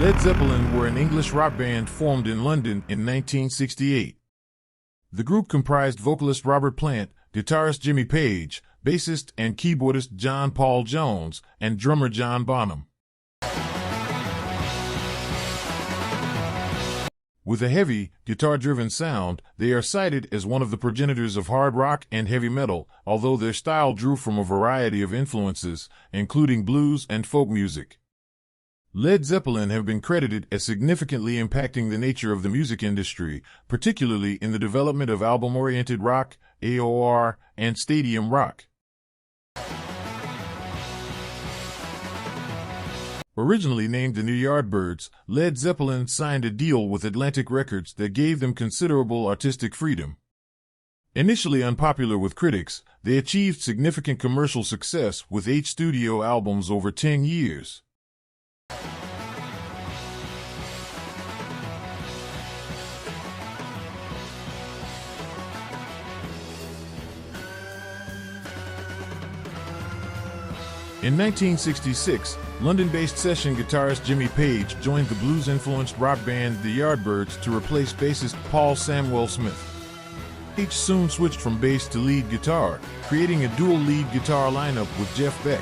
Led Zeppelin were an English rock band formed in London in 1968. The group comprised vocalist Robert Plant, guitarist Jimmy Page, bassist and keyboardist John Paul Jones, and drummer John Bonham. With a heavy, guitar-driven sound, they are cited as one of the progenitors of hard rock and heavy metal, although their style drew from a variety of influences, including blues and folk music. Led Zeppelin have been credited as significantly impacting the nature of the music industry, particularly in the development of album-oriented rock, AOR, and stadium rock. Originally named the New Yardbirds, Led Zeppelin signed a deal with Atlantic Records that gave them considerable artistic freedom. Initially unpopular with critics, they achieved significant commercial success with 8 studio albums over 10 years. In 1966, London-based session guitarist Jimmy Page joined the blues-influenced rock band the Yardbirds to replace bassist Paul Samwell Smith. Page soon switched from bass to lead guitar, creating a dual lead guitar lineup with Jeff Beck.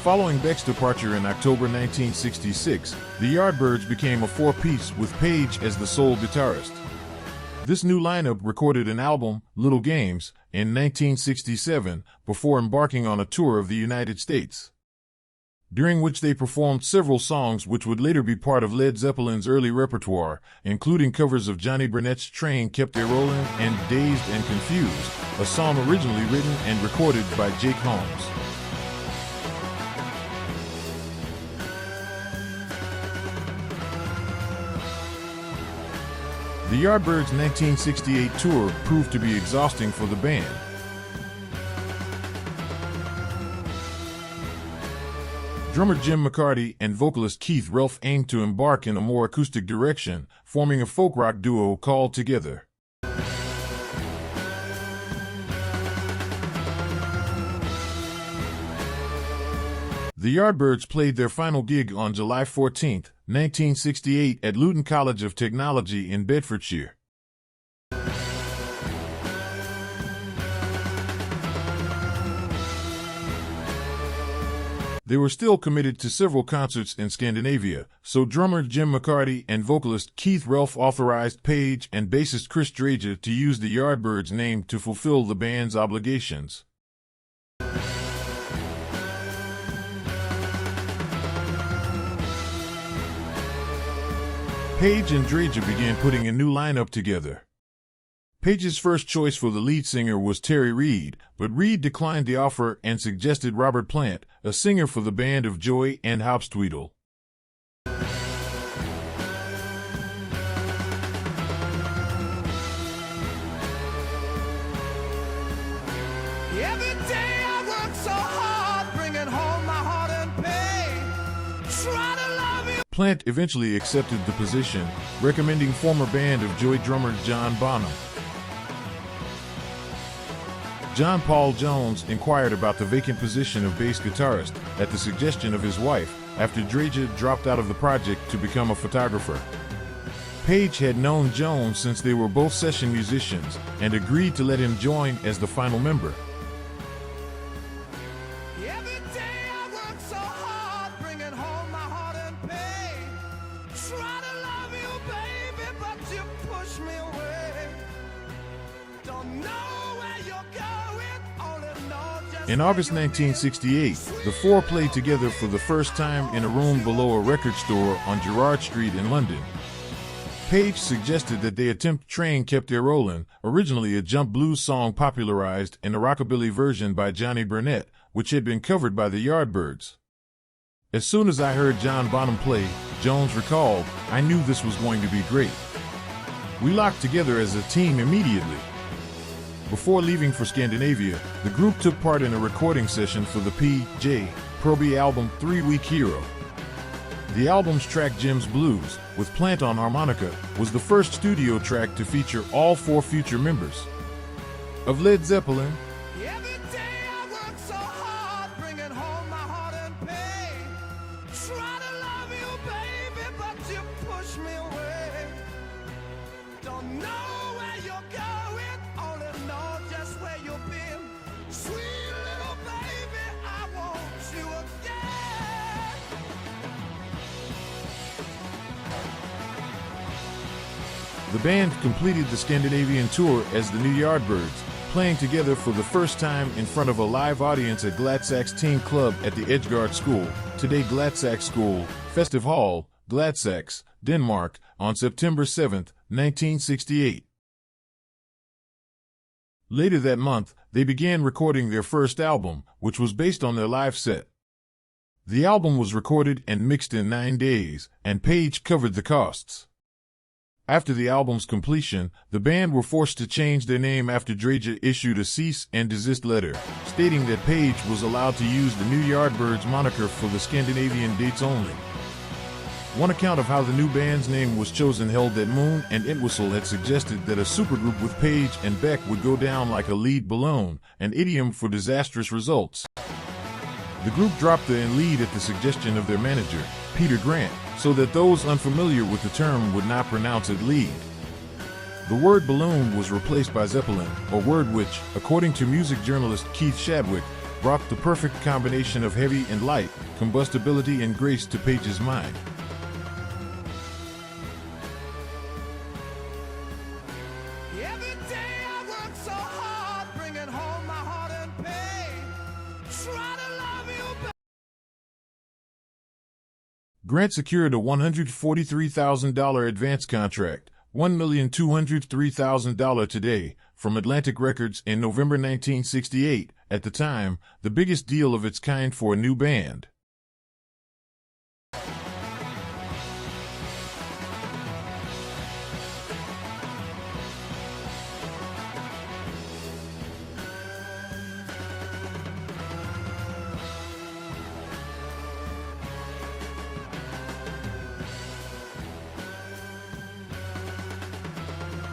Following Beck's departure in October 1966, the Yardbirds became a 4-piece with Page as the sole guitarist. This new lineup recorded an album, Little Games, in 1967 before embarking on a tour of the United States, during which they performed several songs which would later be part of Led Zeppelin's early repertoire, including covers of Johnny Burnett's Train Kept It Rollin' and Dazed and Confused, a song originally written and recorded by Jake Holmes. The Yardbirds' 1968 tour proved to be exhausting for the band. Drummer Jim McCarty and vocalist Keith Relf aimed to embark in a more acoustic direction, forming a folk rock duo called Together. The Yardbirds played their final gig on July 14, 1968 at Luton College of Technology in Bedfordshire. They were still committed to several concerts in Scandinavia, so drummer Jim McCarty and vocalist Keith Relf authorized Page and bassist Chris Draja to use the Yardbirds name to fulfill the band's obligations. Page and Draja began putting a new lineup together. Page's first choice for the lead singer was Terry Reid, but Reid declined the offer and suggested Robert Plant, a singer for the band of Joy and Hopstweedle. Every day I work so hard, bringing home my heart and pain, try to love you. Plant eventually accepted the position, recommending former band of Joy drummer John Bonham. John Paul Jones inquired about the vacant position of bass guitarist at the suggestion of his wife after Draja dropped out of the project to become a photographer. Page had known Jones since they were both session musicians and agreed to let him join as the final member. Every day I work so hard, bringing home my heart and pain, try to love you, baby, but you push me away. Don't know where you're going, only know just In August 1968, the four played together for the first time in a room below a record store on Gerrard Street in London. Page suggested that they attempt Train Kept It Rollin', originally a jump blues song popularized in a rockabilly version by Johnny Burnett, which had been covered by the Yardbirds. As soon as I heard John Bonham play, Jones recalled, I knew this was going to be great. We locked together as a team immediately. Before leaving for Scandinavia, the group took part in a recording session for the P.J. Proby album 3 Week Hero. The album's track Jim's Blues, with Plant on harmonica, was the first studio track to feature all four future members of Led Zeppelin. every day I work so hard, bringing home my heart and pain, The band completed the Scandinavian tour as the new Yardbirds, playing together for the first time in front of a live audience at Gladsaxe Teen Club at the Edgegaard School, today Gladsaxe School, Festive Hall, Gladsaxe, Denmark, on September 7, 1968. Later that month, they began recording their first album, which was based on their live set. The album was recorded and mixed in 9 days, and Page covered the costs. After the album's completion, the band were forced to change their name after Draja issued a cease and desist letter, stating that Page was allowed to use the new Yardbirds moniker for the Scandinavian dates only. One account of how the new band's name was chosen held that Moon and Entwistle had suggested that a supergroup with Page and Beck would go down like a lead balloon, an idiom for disastrous results. The group dropped the "and" lead at the suggestion of their manager, Peter Grant, so that those unfamiliar with the term would not pronounce it lead. The word balloon was replaced by Zeppelin, a word which, according to music journalist Keith Shadwick, brought the perfect combination of heavy and light, combustibility and grace to Page's mind. Every day I work so hard, bringing home my heart and pain. Try to love you, baby. Grant secured a $143,000 advance contract, $1,203,000 today, from Atlantic Records in November 1968, at the time, the biggest deal of its kind for a new band.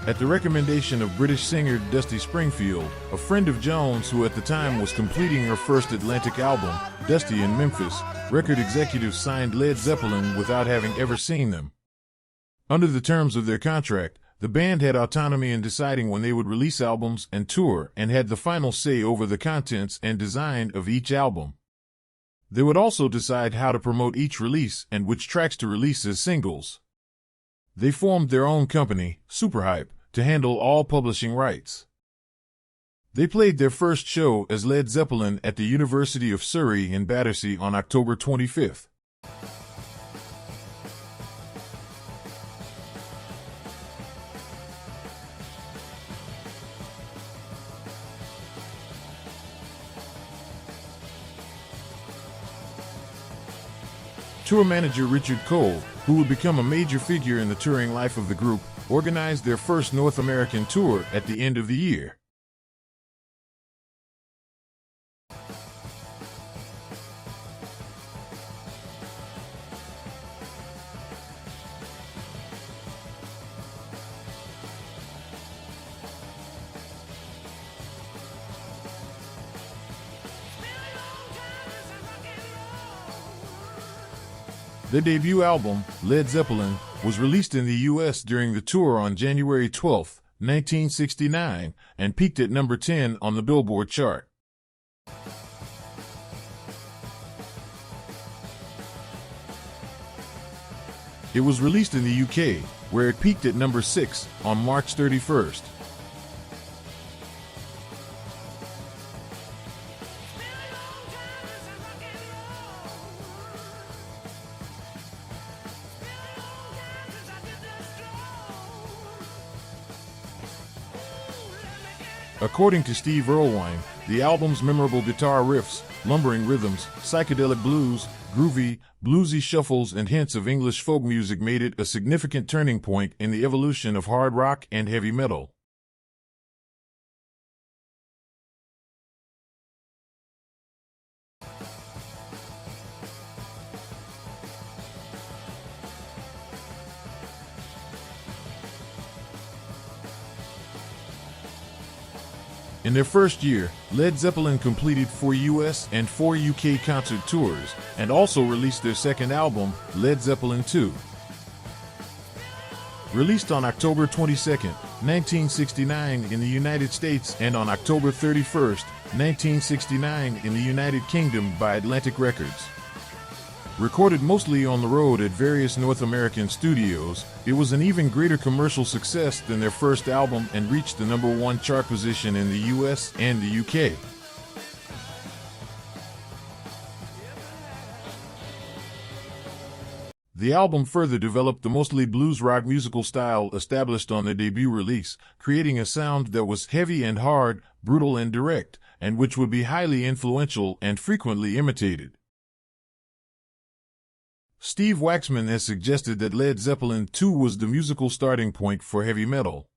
At the recommendation of British singer Dusty Springfield, a friend of Jones who at the time was completing her first Atlantic album, Dusty in Memphis, record executives signed Led Zeppelin without having ever seen them. Under the terms of their contract, the band had autonomy in deciding when they would release albums and tour, and had the final say over the contents and design of each album. They would also decide how to promote each release and which tracks to release as singles. They formed their own company, Superhype, to handle all publishing rights. They played their first show as Led Zeppelin at the University of Surrey in Battersea on October 25th. Tour manager Richard Cole, who would become a major figure in the touring life of the group, organized their first North American tour at the end of the year. Their debut album, Led Zeppelin, was released in the U.S. during the tour on January 12, 1969, and peaked at number 10 on the Billboard chart. It was released in the UK, where it peaked at number 6 on March 31st. According to Steve Earlwine, the album's memorable guitar riffs, lumbering rhythms, psychedelic blues, groovy, bluesy shuffles and hints of English folk music made it a significant turning point in the evolution of hard rock and heavy metal. In their first year, Led Zeppelin completed 4 US and 4 UK concert tours, and also released their second album, Led Zeppelin II. Released on October 22, 1969 in the United States and on October 31, 1969 in the United Kingdom by Atlantic Records. Recorded mostly on the road at various North American studios, it was an even greater commercial success than their first album and reached the #1 chart position in the US and the UK. The album further developed the mostly blues rock musical style established on their debut release, creating a sound that was heavy and hard, brutal and direct, and which would be highly influential and frequently imitated. Steve Waxman has suggested that Led Zeppelin II was the musical starting point for heavy metal.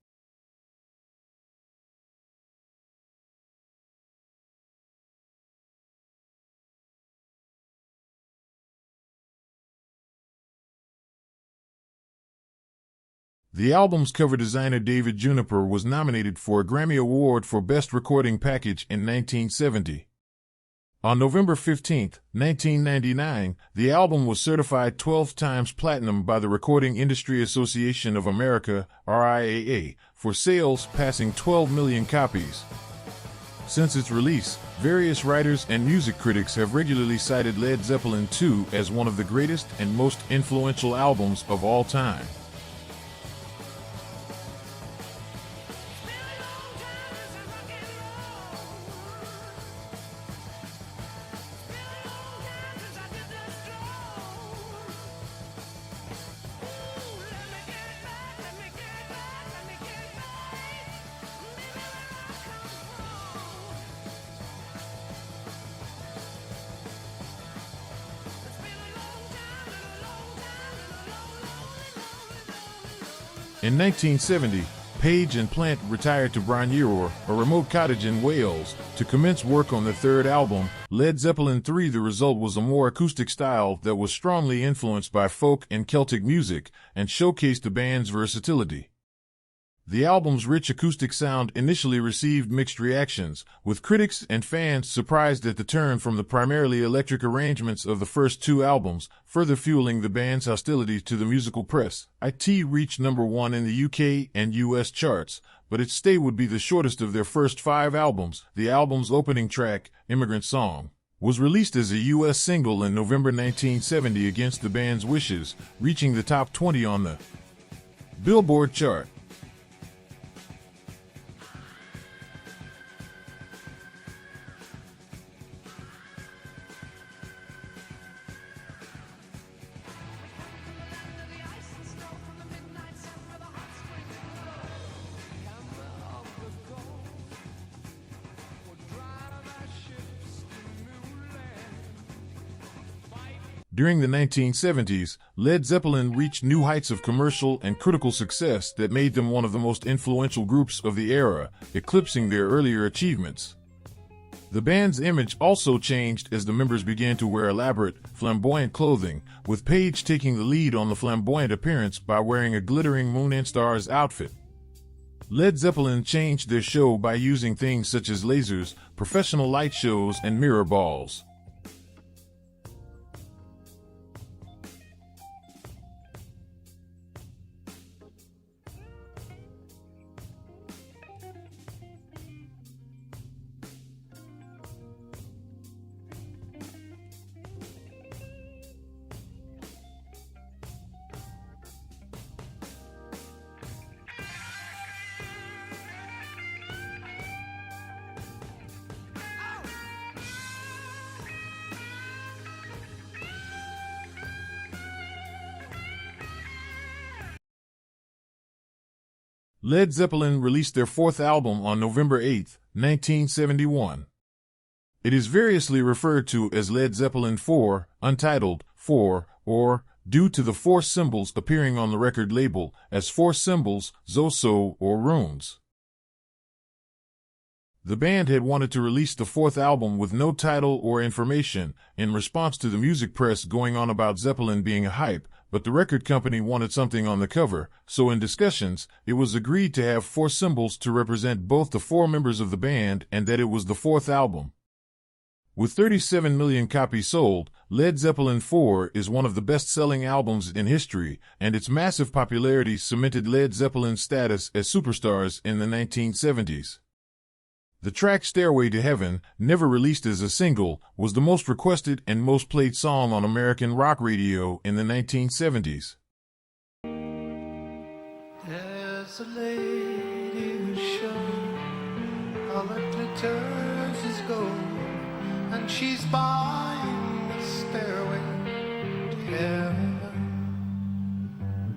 The album's cover designer David Juniper was nominated for a Grammy Award for Best Recording Package in 1970. On November 15, 1999, the album was certified 12 times platinum by the Recording Industry Association of America, RIAA, for sales passing 12 million copies. Since its release, various writers and music critics have regularly cited Led Zeppelin II as one of the greatest and most influential albums of all time. In 1970, Page and Plant retired to Brynior, a remote cottage in Wales, to commence work on their third album, Led Zeppelin III. The result was a more acoustic style that was strongly influenced by folk and Celtic music and showcased the band's versatility. The album's rich acoustic sound initially received mixed reactions, with critics and fans surprised at the turn from the primarily electric arrangements of the first two albums, further fueling the band's hostility to the musical press. It reached #1 in the UK and US charts, but its stay would be the shortest of their first 5 albums. The album's opening track, Immigrant Song, was released as a US single in November 1970 against the band's wishes, reaching the top 20 on the Billboard chart. During the 1970s, Led Zeppelin reached new heights of commercial and critical success that made them one of the most influential groups of the era, eclipsing their earlier achievements. The band's image also changed as the members began to wear elaborate, flamboyant clothing, with Page taking the lead on the flamboyant appearance by wearing a glittering Moon and Stars outfit. Led Zeppelin changed their show by using things such as lasers, professional light shows, and mirror balls. Led Zeppelin released their fourth album on November 8, 1971. It is variously referred to as Led Zeppelin IV, Untitled, 4, or, due to the 4 symbols appearing on the record label, as 4 symbols, Zoso, or runes. The band had wanted to release the fourth album with no title or information, in response to the music press going on about Zeppelin being a hype, but the record company wanted something on the cover, so in discussions, it was agreed to have 4 symbols to represent both the 4 members of the band and that it was the fourth album. With 37 million copies sold, Led Zeppelin IV is one of the best-selling albums in history, and its massive popularity cemented Led Zeppelin's status as superstars in the 1970s. The track Stairway to Heaven, never released as a single, was the most requested and most played song on American rock radio in the 1970s. There's a lady who's sure all that glitters is gold, and she's buying the stairway to heaven.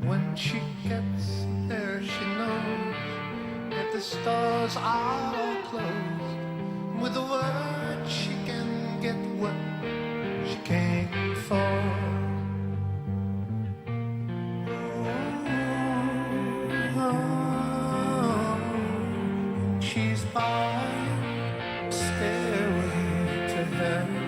When she gets there, she knows that the stars are all closed. With a word, she can get what she came for. She's by Stairway to Heaven.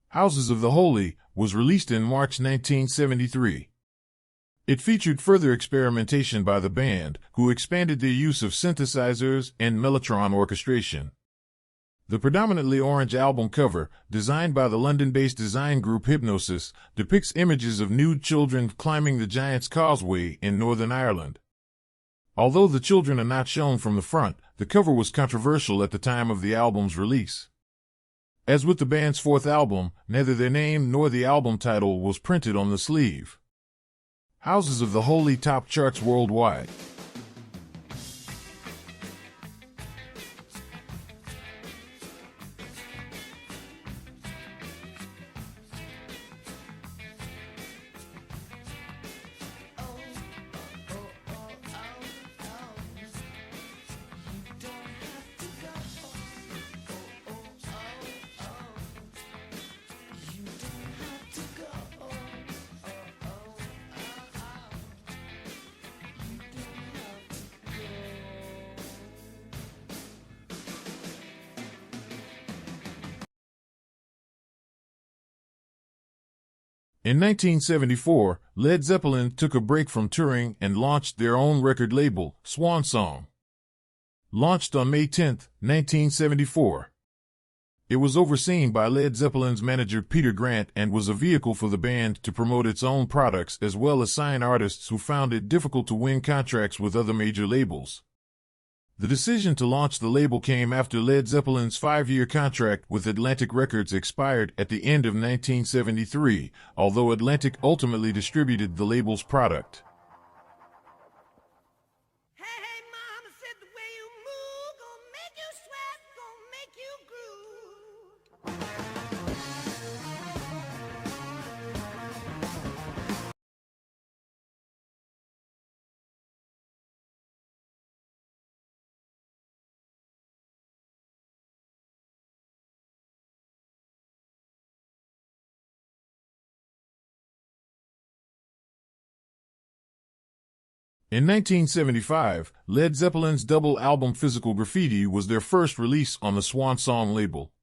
Houses of the Holy was released in March 1973. It featured further experimentation by the band, who expanded their use of synthesizers and mellotron orchestration. The predominantly orange album cover, designed by the London-based design group Hypnosis, depicts images of nude children climbing the Giant's Causeway in Northern Ireland. Although the children are not shown from the front, the cover was controversial at the time of the album's release. As with the band's fourth album, neither their name nor the album title was printed on the sleeve. Houses of the Holy top charts worldwide. In 1974, Led Zeppelin took a break from touring and launched their own record label, Swan. Launched on May 10, 1974. It was overseen by Led Zeppelin's manager Peter Grant and was a vehicle for the band to promote its own products as well as sign artists who found it difficult to win contracts with other major labels. The decision to launch the label came after Led Zeppelin's 5-year contract with Atlantic Records expired at the end of 1973, although Atlantic ultimately distributed the label's product. Hey, hey, mama said the way you move gonna make you sweat, gonna make you groove. In 1975, Led Zeppelin's double album Physical Graffiti was their first release on the Swan label.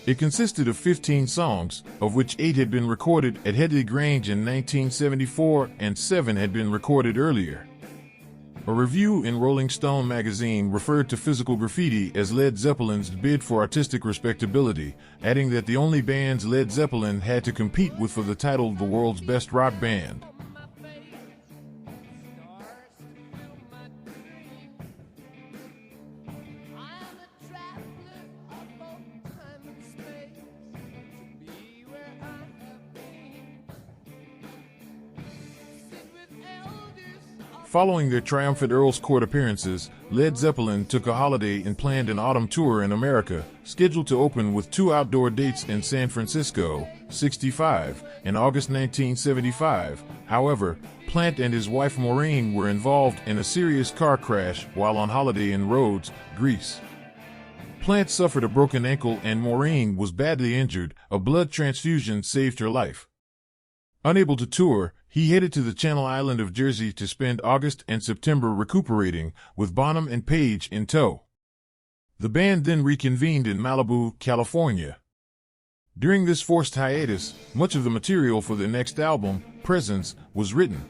It consisted of 15 songs, of which 8 had been recorded at Headley Grange in 1974 and 7 had been recorded earlier. A review in Rolling Stone magazine referred to Physical Graffiti as Led Zeppelin's bid for artistic respectability, adding that the only bands Led Zeppelin had to compete with for the title of the world's best rock band. Following their triumphant Earl's Court appearances, Led Zeppelin took a holiday and planned an autumn tour in America, scheduled to open with 2 outdoor dates in San Francisco, 65, and August 1975. However, Plant and his wife Maureen were involved in a serious car crash while on holiday in Rhodes, Greece. Plant suffered a broken ankle and Maureen was badly injured. A blood transfusion saved her life. Unable to tour, he headed to the Channel Island of Jersey to spend August and September recuperating, with Bonham and Page in tow. The band then reconvened in Malibu, California. During this forced hiatus, much of the material for their next album, Presence, was written.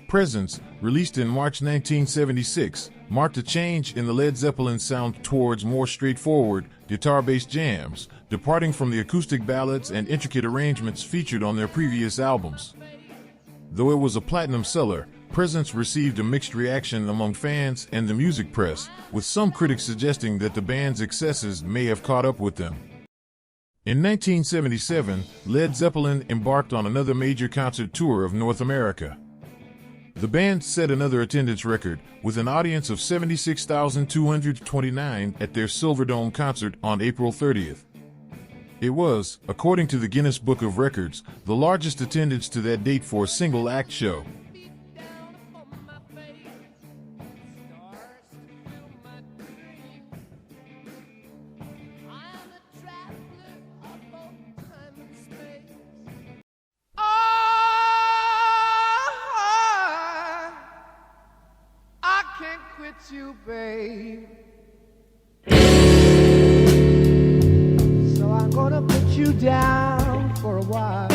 Presence, released in March 1976, marked a change in the Led Zeppelin sound towards more straightforward, guitar-based jams, departing from the acoustic ballads and intricate arrangements featured on their previous albums. Though it was a platinum seller, Presence received a mixed reaction among fans and the music press, with some critics suggesting that the band's excesses may have caught up with them. In 1977, Led Zeppelin embarked on another major concert tour of North America. The band set another attendance record, with an audience of 76,229 at their Silverdome concert on April 30th. It was, according to the Guinness Book of Records, the largest attendance to that date for a single-act show. You, babe. So I'm gonna put you down for a while.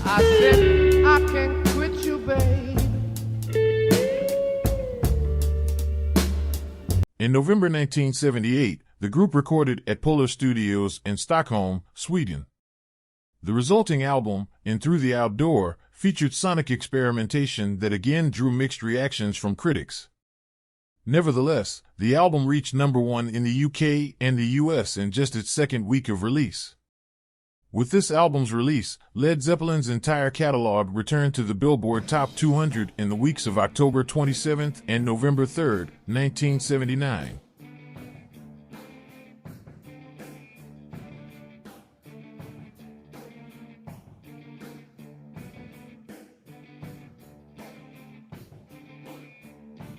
I said I can't quit you, babe. In November 1978, the group recorded at Polar Studios in Stockholm, Sweden. The resulting album, In Through the Outdoor, featured sonic experimentation that again drew mixed reactions from critics. Nevertheless, the album reached #1 in the UK and the US in just its second week of release. With this album's release, Led Zeppelin's entire catalog returned to the Billboard Top 200 in the weeks of October 27th and November 3rd, 1979.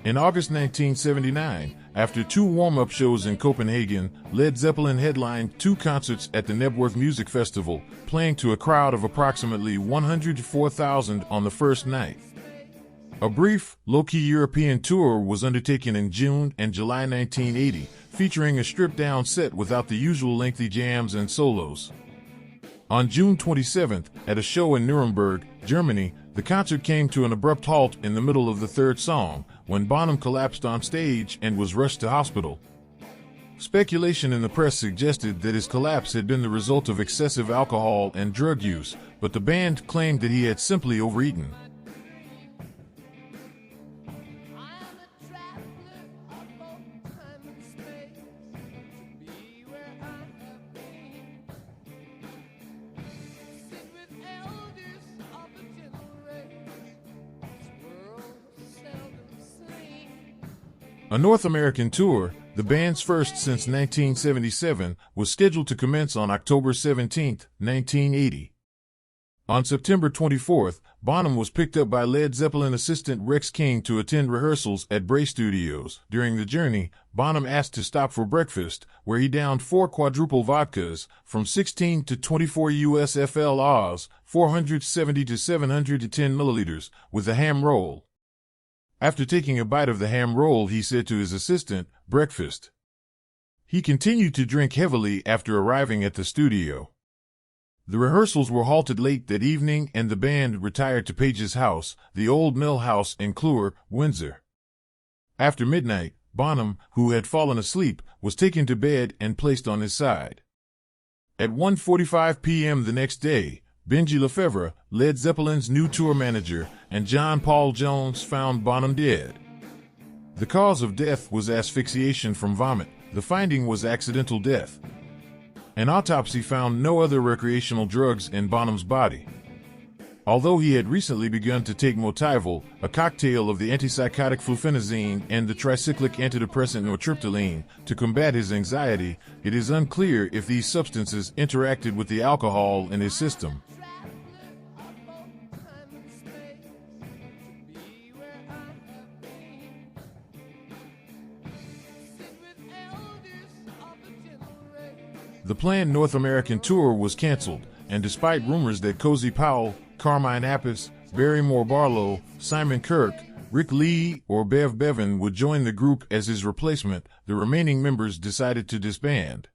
In August 1979, after 2 warm-up shows in Copenhagen, Led Zeppelin headlined 2 concerts at the Knebworth Music Festival, playing to a crowd of approximately 104,000 on the first night. A brief, low-key European tour was undertaken in June and July 1980, featuring a stripped-down set without the usual lengthy jams and solos. On June 27th, at a show in Nuremberg, Germany, the concert came to an abrupt halt in the middle of the third song, when Bonham collapsed on stage and was rushed to hospital. Speculation in the press suggested that his collapse had been the result of excessive alcohol and drug use, but the band claimed that he had simply overeaten. A North American tour, the band's first since 1977, was scheduled to commence on October 17, 1980. On September 24th, Bonham was picked up by Led Zeppelin assistant Rex King to attend rehearsals at Bray Studios. During the journey, Bonham asked to stop for breakfast, where he downed 4 quadruple vodkas, from 16 to 24 USFL Oz, 470 to 710 milliliters, with a ham roll. After taking a bite of the ham roll, he said to his assistant, "Breakfast." He continued to drink heavily after arriving at the studio. The rehearsals were halted late that evening and the band retired to Page's house, the Old Mill House in Clewar, Windsor. After midnight, Bonham, who had fallen asleep, was taken to bed and placed on his side. At 1:45 p.m. the next day, Benji Lefevre, Led Zeppelin's new tour manager, and John Paul Jones found Bonham dead. The cause of death was asphyxiation from vomit. The finding was accidental death. An autopsy found no other recreational drugs in Bonham's body. Although he had recently begun to take Motival, a cocktail of the antipsychotic fluphenazine and the tricyclic antidepressant nortriptyline, to combat his anxiety, it is unclear if these substances interacted with the alcohol in his system. The planned North American tour was canceled, and despite rumors that Cozy Powell, Carmine Appice, Barrymore Barlow, Simon Kirke, Rick Lee, or Bev Bevan would join the group as his replacement, the remaining members decided to disband.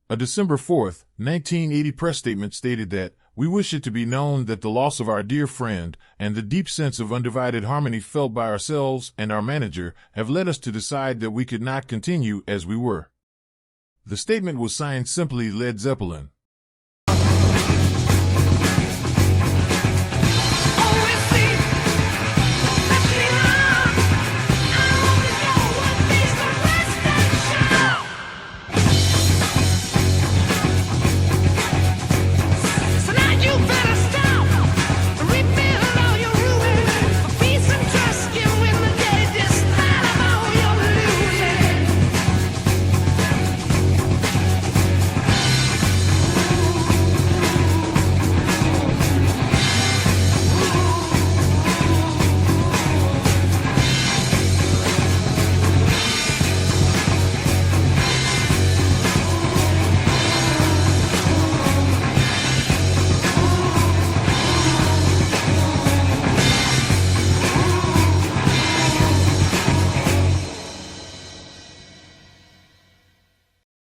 A December 4, 1980 press statement stated that, "We wish it to be known that the loss of our dear friend and the deep sense of undivided harmony felt by ourselves and our manager have led us to decide that we could not continue as we were." The statement was signed simply Led Zeppelin.